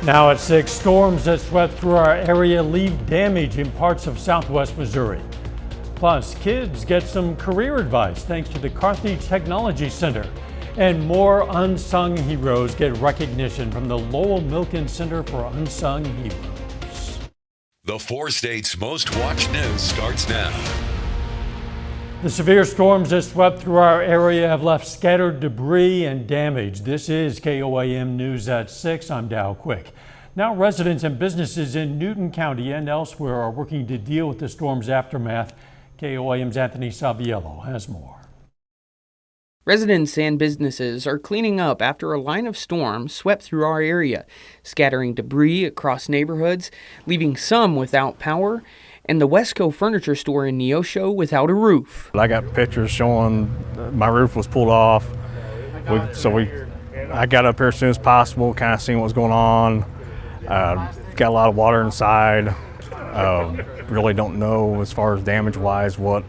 Now at 6, storms that swept through our area leave damage in parts of southwest Missouri. Plus, kids get some career advice thanks to the Carthage Technology Center. And more unsung heroes get recognition from the Lowell Milken Center for Unsung Heroes. The 4 states' most watched news starts now. The severe storms that swept through our area have left scattered debris and damage. This is KOAM News at 6. I'm Dow Quick. Now residents and businesses in Newton County and elsewhere are working to deal with the storm's aftermath. KOAM's Anthony Saviello has more. Residents and businesses are cleaning up after a line of storms swept through our area, scattering debris across neighborhoods, leaving some without power, and the Wesco Furniture Store in Neosho without a roof. I got pictures showing my roof was pulled off. I got up here as soon as possible, kind of seeing what was going on. Got a lot of water inside. Really don't know as far as damage-wise what.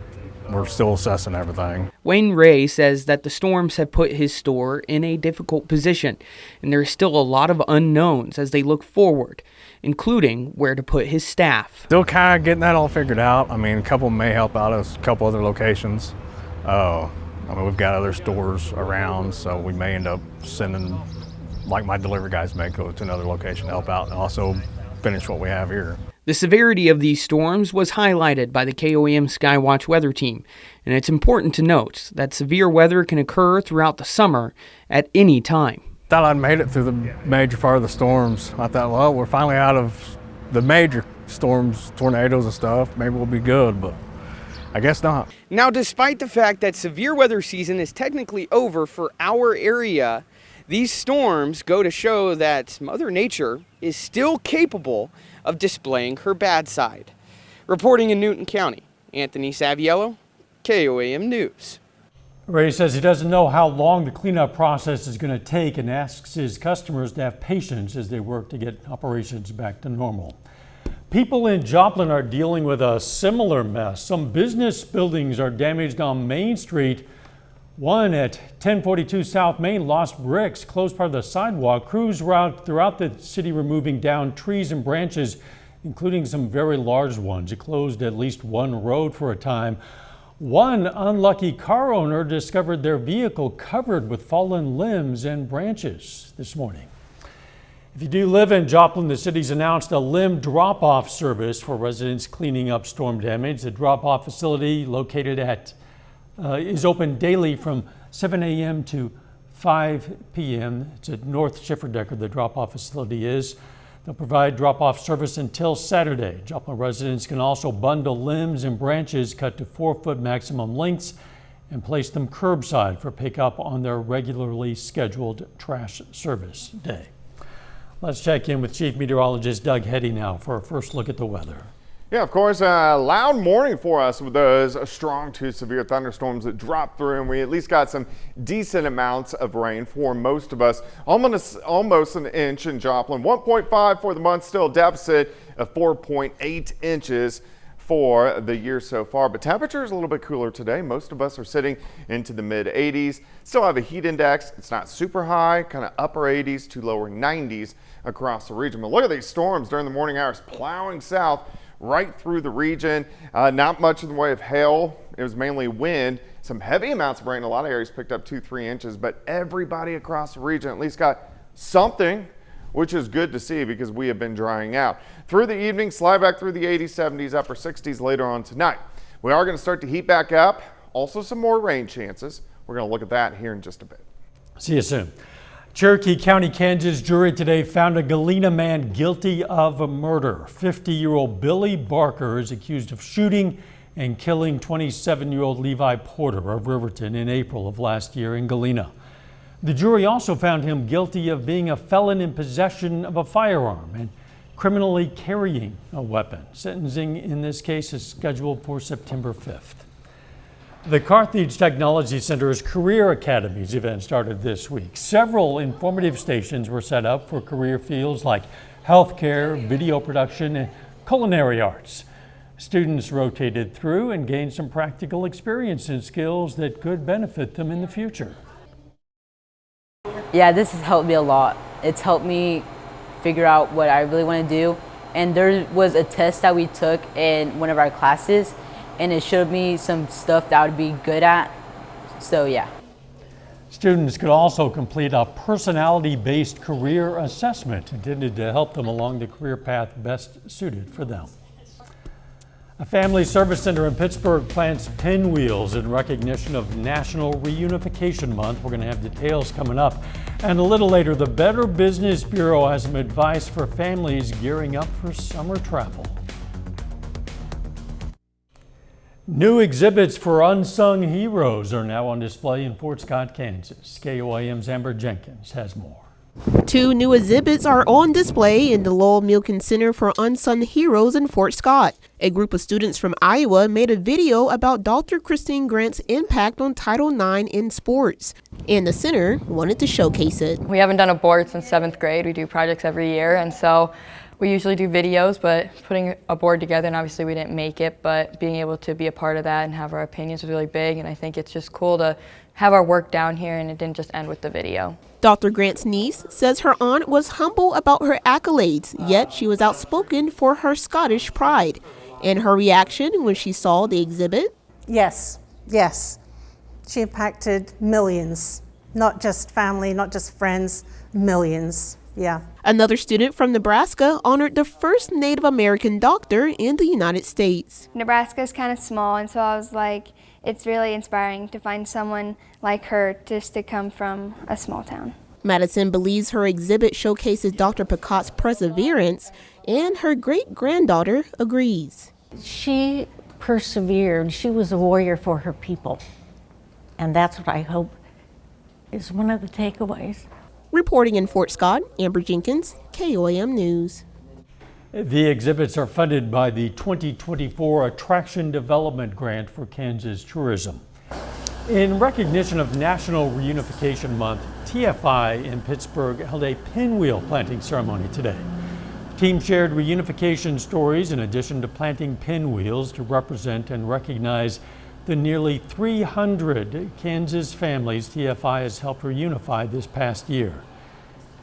We're still assessing everything. Wayne Ray says that the storms have put his store in a difficult position, and there's still a lot of unknowns as they look forward, including where to put his staff. Still kind of getting that all figured out. I mean, a couple may help out us, a couple other locations. We've got other stores around, so we may end up sending, like my delivery guys may go to another location to help out and also finish what we have here. The severity of these storms was highlighted by the KOAM Skywatch weather team, and it's important to note that severe weather can occur throughout the summer at any time. Thought I'd made it through the major part of the storms. I thought, well, we're finally out of the major storms, tornadoes and stuff. Maybe we'll be good, but I guess not. Now, despite the fact that severe weather season is technically over for our area, these storms go to show that Mother Nature is still capable of displaying her bad side. Reporting in Newton County, Anthony Saviello, KOAM News. Ray says he doesn't know how long the cleanup process is going to take and asks his customers to have patience as they work to get operations back to normal. People in Joplin are dealing with a similar mess. Some business buildings are damaged on Main Street. One at 1042 South Main lost bricks, closed part of the sidewalk. Crews were out throughout the city removing down trees and branches, including some very large ones. It closed at least one road for a time. One unlucky car owner discovered their vehicle covered with fallen limbs and branches this morning. If you do live in Joplin, the city's announced a limb drop-off service for residents cleaning up storm damage. The drop-off facility located at is open daily from 7 a.m. to 5 p.m. It's at North Schifferdecker, the drop-off facility is. They'll provide drop-off service until Saturday. Joplin residents can also bundle limbs and branches cut to 4-foot maximum lengths and place them curbside for pickup on their regularly scheduled trash service day. Let's check in with Chief Meteorologist Doug Heddy now for a first look at the weather. Yeah, of course, a loud morning for us with those strong to severe thunderstorms that dropped through, and we at least got some decent amounts of rain for most of us. Almost an inch in Joplin, 1.5 for the month, still a deficit of 4.8 inches for the year so far. But temperature is a little bit cooler today. Most of us are sitting into the mid 80s. Still have a heat index. It's not super high, kind of upper 80s to lower 90s across the region. But look at these storms during the morning hours plowing south right through the region. Not much in the way of hail. It was mainly wind. Some heavy amounts of rain. A lot of areas picked up 2-3 inches, but everybody across the region at least got something, which is good to see because we have been drying out. Through the evening, slide back through the 80s, 70s, upper 60s later on tonight. We are going to start to heat back up. Also some more rain chances. We're going to look at that here in just a bit. See you soon. Cherokee County, Kansas jury today found a Galena man guilty of a murder. 50-year-old Billy Barker is accused of shooting and killing 27-year-old Levi Porter of Riverton in April of last year in Galena. The jury also found him guilty of being a felon in possession of a firearm and criminally carrying a weapon. Sentencing in this case is scheduled for September 5th. The Carthage Technology Center's Career Academies event started this week. Several informative stations were set up for career fields like healthcare, video production, and culinary arts. Students rotated through and gained some practical experience and skills that could benefit them in the future. Yeah, this has helped me a lot. It's helped me figure out what I really want to do. And there was a test that we took in one of our classes, and it showed me some stuff that I would be good at. So yeah. Students could also complete a personality-based career assessment intended to help them along the career path best suited for them. A family service center in Pittsburgh plants pinwheels in recognition of National Reunification Month. We're going to have details coming up. And a little later, the Better Business Bureau has some advice for families gearing up for summer travel. New exhibits for unsung heroes are now on display in Fort Scott, Kansas. KOAM's Amber Jenkins has more. 2 new exhibits are on display in the Lowell Milken Center for Unsung Heroes in Fort Scott. A group of students from Iowa made a video about Dr. Christine Grant's impact on Title IX in sports, and the center wanted to showcase it. We haven't done a board since 7th grade. We do projects every year, and so we usually do videos, but putting a board together, and obviously we didn't make it, but being able to be a part of that and have our opinions was really big, and I think it's just cool to have our work down here, and it didn't just end with the video. Dr. Grant's niece says her aunt was humble about her accolades, yet she was outspoken for her Scottish pride. And her reaction when she saw the exhibit? Yes. She impacted millions, not just family, not just friends, millions. Yeah. Another student from Nebraska honored the first Native American doctor in the United States. Nebraska is kind of small, and so I was like, it's really inspiring to find someone like her just to come from a small town. Madison believes her exhibit showcases Dr. Picot's perseverance, and her great-granddaughter agrees. She persevered. She was a warrior for her people, and that's what I hope is one of the takeaways. Reporting in Fort Scott, Amber Jenkins, KOAM News. The exhibits are funded by the 2024 Attraction Development Grant for Kansas Tourism. In recognition of National Reunification Month, TFI in Pittsburgh held a pinwheel planting ceremony today. The team shared reunification stories in addition to planting pinwheels to represent and recognize the nearly 300 Kansas families TFI has helped reunify this past year.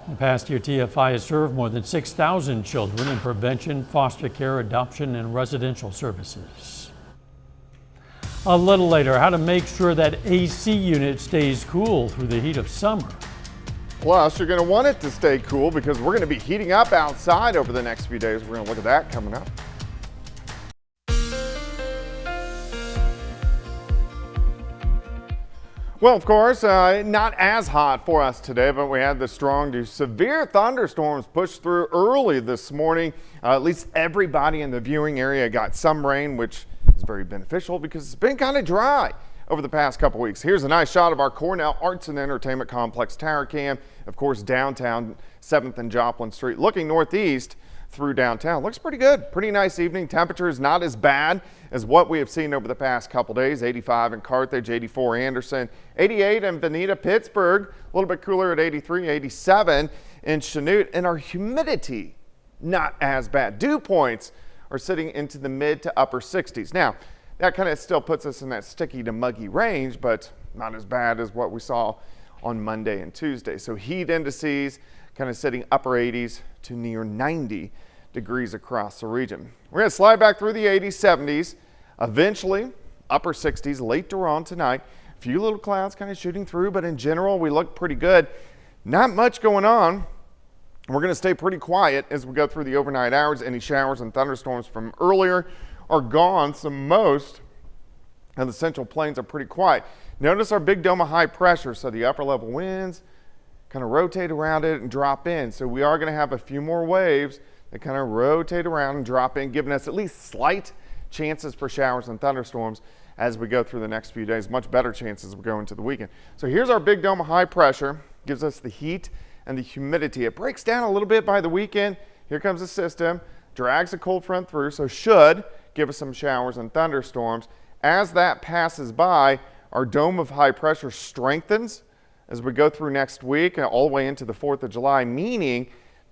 In the past year, TFI has served more than 6,000 children in prevention, foster care, adoption, and residential services. A little later, how to make sure that AC unit stays cool through the heat of summer. Plus, you're going to want it to stay cool because we're going to be heating up outside over the next few days. We're going to look at that coming up. Well, of course, not as hot for us today, but we had the strong to severe thunderstorms push through early this morning. At least everybody in the viewing area got some rain, which is very beneficial because it's been kind of dry over the past couple weeks. Here's a nice shot of our Cornell Arts and Entertainment Complex tower cam. Of course, downtown 7th and Joplin Street, looking northeast through downtown. Looks pretty good. Pretty nice evening. Temperature is not as bad as what we have seen over the past couple days. 85 in Carthage, 84 Anderson, 88 in Veneta, Pittsburgh, a little bit cooler at 83, 87 in Chanute, and our humidity not as bad. Dew points are sitting into the mid to upper 60s. Now, that kind of still puts us in that sticky to muggy range, but not as bad as what we saw on Monday and Tuesday. So heat indices kind of sitting upper 80s to near 90 degrees across the region. We're going to slide back through the 80s, 70s, eventually upper 60s late on tonight. A few little clouds kind of shooting through, but in general, we look pretty good. Not much going on. We're going to stay pretty quiet as we go through the overnight hours. Any showers and thunderstorms from earlier are gone, so most of the central plains are pretty quiet. Notice our big dome of high pressure, so the upper level winds kind of rotate around it and drop in. So we are going to have a few more waves that kind of rotate around and drop in, giving us at least slight chances for showers and thunderstorms as we go through the next few days. Much better chances as we go into the weekend. So here's our big dome of high pressure, gives us the heat and the humidity. It breaks down a little bit by the weekend. Here comes the system, drags a cold front through, so should give us some showers and thunderstorms. As that passes by, our dome of high pressure strengthens as we go through next week and all the way into the 4th of July, meaning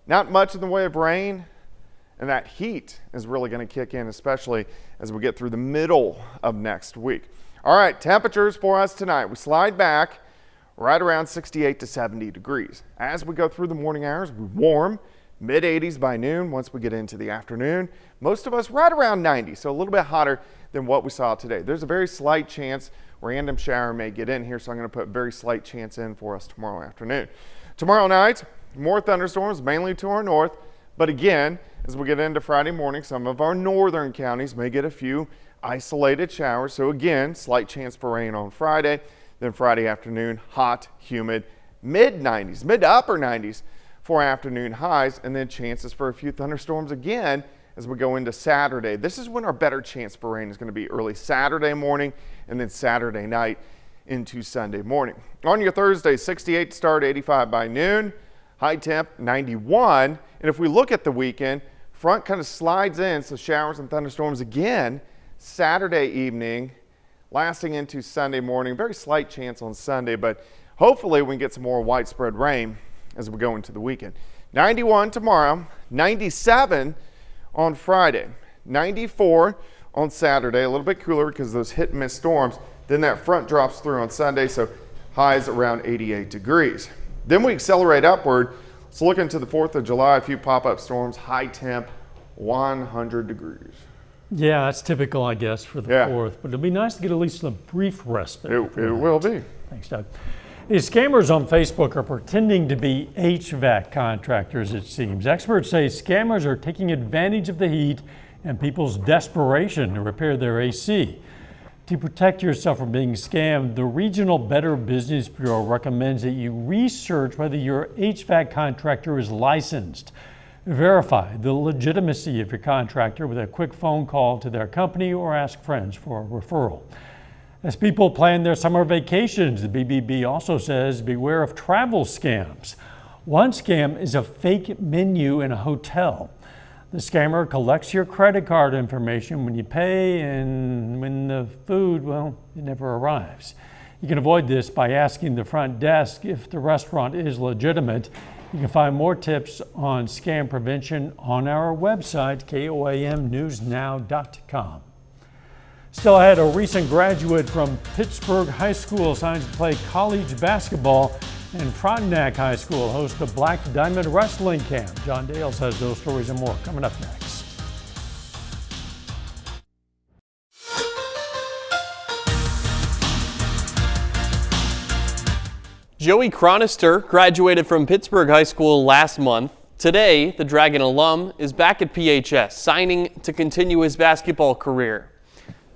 not much in the way of rain, and that heat is really going to kick in, especially as we get through the middle of next week. All right, temperatures for us tonight. We slide back right around 68 to 70 degrees. As we go through the morning hours, we warm mid-80s by noon. Once we get into the afternoon, most of us right around 90, so a little bit hotter than what we saw today. There's a very slight chance random shower may get in here, so I'm going to put very slight chance in for us tomorrow afternoon. Tomorrow night, more thunderstorms, mainly to our north, but again, as we get into Friday morning, some of our northern counties may get a few isolated showers. So again, slight chance for rain on Friday. Then Friday afternoon, hot, humid, mid-90s, mid to upper 90s for afternoon highs, and then chances for a few thunderstorms again as we go into Saturday. This is when our better chance for rain is going to be early Saturday morning and then Saturday night into Sunday morning. On your Thursday, 68 to start, 85 by noon, high temp 91. And if we look at the weekend, front kind of slides in, so showers and thunderstorms again Saturday evening, lasting into Sunday morning. Very slight chance on Sunday, but hopefully we can get some more widespread rain as we go into the weekend. 91 tomorrow, 97 on Friday, 94 on Saturday, a little bit cooler because of those hit and miss storms. Then that front drops through on Sunday, so highs around 88 degrees. Then we accelerate upward. Let's look into the 4th of July, a few pop-up storms, high temp, 100 degrees. Yeah, that's typical, I guess, for the 4th, but it'll be nice to get at least a brief respite. It will be. Thanks, Doug. These scammers on Facebook are pretending to be HVAC contractors, it seems. Experts say scammers are taking advantage of the heat and people's desperation to repair their AC. To protect yourself from being scammed, the Regional Better Business Bureau recommends that you research whether your HVAC contractor is licensed. Verify the legitimacy of your contractor with a quick phone call to their company or ask friends for a referral. As people plan their summer vacations, the BBB also says beware of travel scams. One scam is a fake menu in a hotel. The scammer collects your credit card information when you pay, and when the food, well, it never arrives. You can avoid this by asking the front desk if the restaurant is legitimate. You can find more tips on scam prevention on our website, KOAMnewsnow.com. Still ahead, a recent graduate from Pittsburgh High School signs to play college basketball, and Frontenac High School hosts a Black Diamond Wrestling Camp. John Dales has those stories and more coming up next. Joey Chronister graduated from Pittsburgh High School last month. Today, the Dragon alum is back at PHS, signing to continue his basketball career.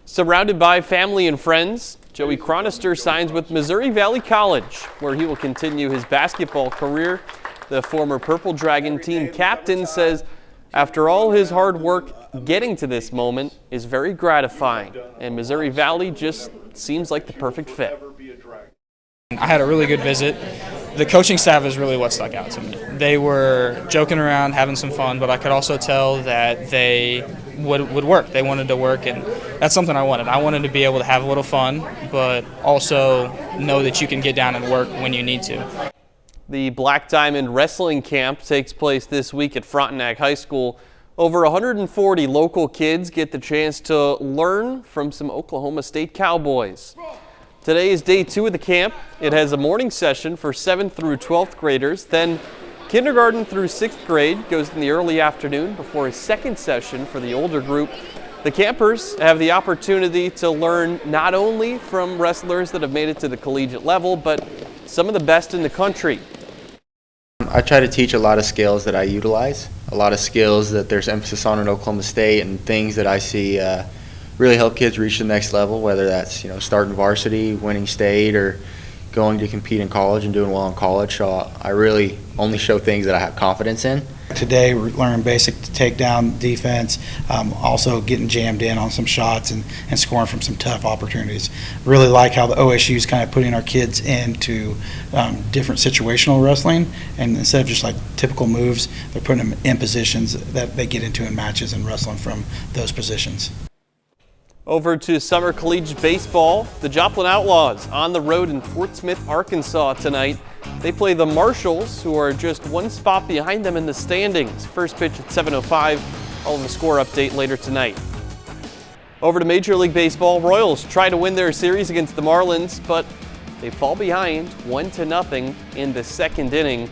Surrounded by family and friends, Joey Chronister signs with Missouri Valley College, where he will continue his basketball career. The former Purple Dragon team captain says after all his hard work, getting to this moment is very gratifying, and Missouri Valley just seems like the perfect fit. I had a really good visit. The coaching staff is really what stuck out to me. They were joking around, having some fun, but I could also tell that they would work. They wanted to work, and that's something I wanted. I wanted to be able to have a little fun, but also know that you can get down and work when you need to. The Black Diamond Wrestling Camp takes place this week at Frontenac High School. Over 140 local kids get the chance to learn from some Oklahoma State Cowboys. Today is day 2 of the camp. It has a morning session for 7th through 12th graders. Then kindergarten through 6th grade goes in the early afternoon before a second session for the older group. The campers have the opportunity to learn not only from wrestlers that have made it to the collegiate level, but some of the best in the country. I try to teach a lot of skills that I utilize, a lot of skills that there's emphasis on in Oklahoma State, and things that I see really help kids reach the next level, whether that's starting varsity, winning state, or going to compete in college and doing well in college. So I really only show things that I have confidence in. Today we learned basic takedown defense, also getting jammed in on some shots and scoring from some tough opportunities. Really like how the OSU is kind of putting our kids into different situational wrestling, and instead of just like typical moves, they're putting them in positions that they get into in matches and wrestling from those positions. Over to summer collegiate baseball. The Joplin Outlaws on the road in Fort Smith, Arkansas tonight. They play the Marshalls, who are just one spot behind them in the standings. First pitch at 7:05. All of the score update later tonight. Over to Major League Baseball. Royals try to win their series against the Marlins, but they fall behind 1-0 in the second inning.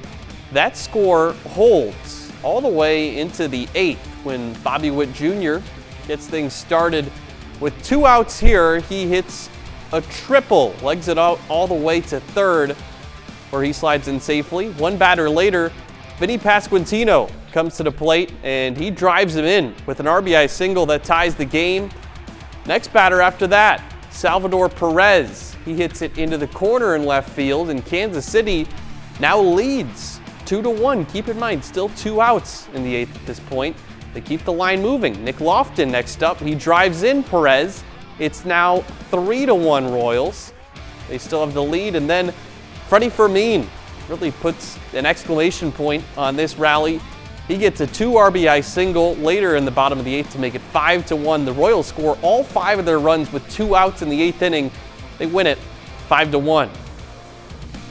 That score holds all the way into the 8th when Bobby Witt Jr. gets things started with 2 outs here. He hits a triple, legs it out all the way to 3rd, where he slides in safely. One batter later, Vinny Pasquantino comes to the plate and he drives him in with an RBI single that ties the game. Next batter after that, Salvador Perez. He hits it into the corner in left field, and Kansas City now leads 2-1. Keep in mind, still 2 outs in the 8th at this point. They keep the line moving. Nick Lofton next up. He drives in Perez. It's now 3-1 Royals. They still have the lead, and then Freddie Fermin really puts an exclamation point on this rally. He gets a 2 RBI single later in the bottom of the 8th to make it 5-1. The Royals score all 5 of their runs with 2 outs in the 8th inning. They win it 5-1.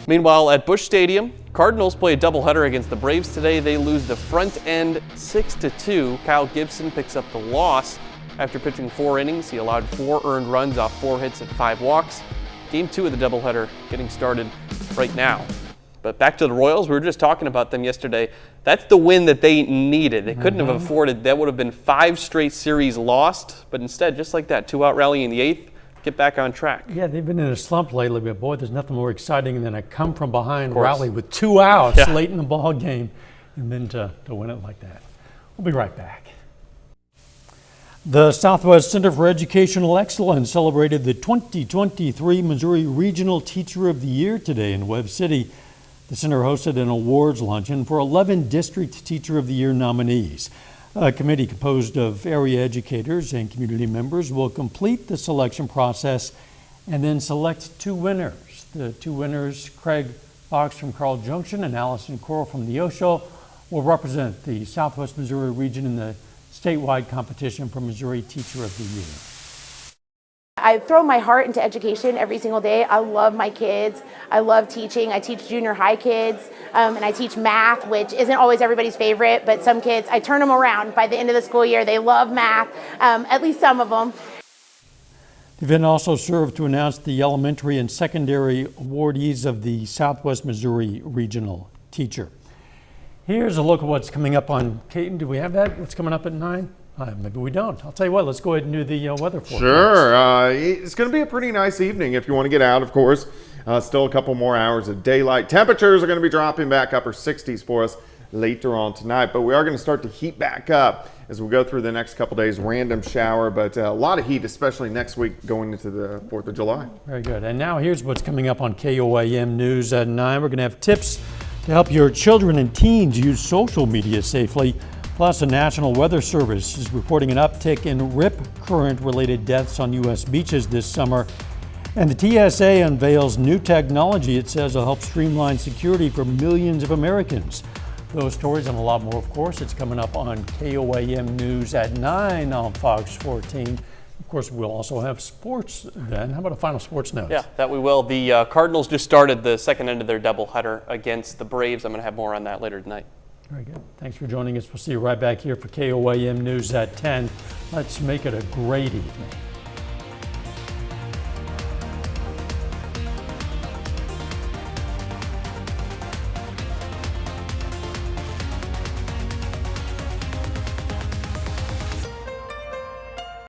Meanwhile, at Busch Stadium, Cardinals play a doubleheader against the Braves today. They lose the front end 6-2. Kyle Gibson picks up the loss after pitching 4 innings. He allowed 4 earned runs off 4 hits and 5 walks. Game 2 of the doubleheader getting started right now. But back to the Royals, we were just talking about them yesterday. That's the win that they needed. They couldn't have afforded, that would have been 5 straight series lost, but instead, just like that, 2-out rally in the 8th, get back on track. Yeah, they've been in a slump lately, but boy, there's nothing more exciting than a come-from-behind rally with 2 outs late in the ball game, and then to win it like that. We'll be right back. The Southwest Center for Educational Excellence celebrated the 2023 Missouri Regional Teacher of the Year today in Webb City. The center hosted an awards luncheon for 11 District Teacher of the Year nominees. A committee composed of area educators and community members will complete the selection process and then select 2 winners. The 2 winners, Craig Fox from Carl Junction and Allison Coral from Neosho, will represent the Southwest Missouri region in the statewide competition for Missouri Teacher of the Year. I throw my heart into education every single day. I love my kids. I love teaching. I teach junior high kids, and I teach math, which isn't always everybody's favorite, but some kids, I turn them around. By the end of the school year, they love math, at least some of them. The event also served to announce the elementary and secondary awardees of the Southwest Missouri Regional Teacher. Here's a look at what's coming up on Caton. Do we have that? What's coming up at 9? Maybe we don't. I'll tell you what, let's go ahead and do the weather forecast. Sure. It's going to be a pretty nice evening if you want to get out, of course. Still a couple more hours of daylight. Temperatures are going to be dropping back upper 60s for us later on tonight, but we are going to start to heat back up as we go through the next couple days. Random shower, but a lot of heat, especially next week going into the 4th of July. Very good. And now here's what's coming up on KOAM News at 9. We're going to have tips to help your children and teens use social media safely. Plus, the National Weather Service is reporting an uptick in rip current-related deaths on U.S. beaches this summer. And the TSA unveils new technology it says will help streamline security for millions of Americans. Those stories and a lot more, of course, it's coming up on KOAM News at 9 on Fox 14. Of course, we'll also have sports then. How about a final sports note? Yeah, that we will. The Cardinals just started the second end of their doubleheader against the Braves. I'm going to have more on that later tonight. Very good. Thanks for joining us. We'll see you right back here for KOAM News at 10. Let's make it a great evening.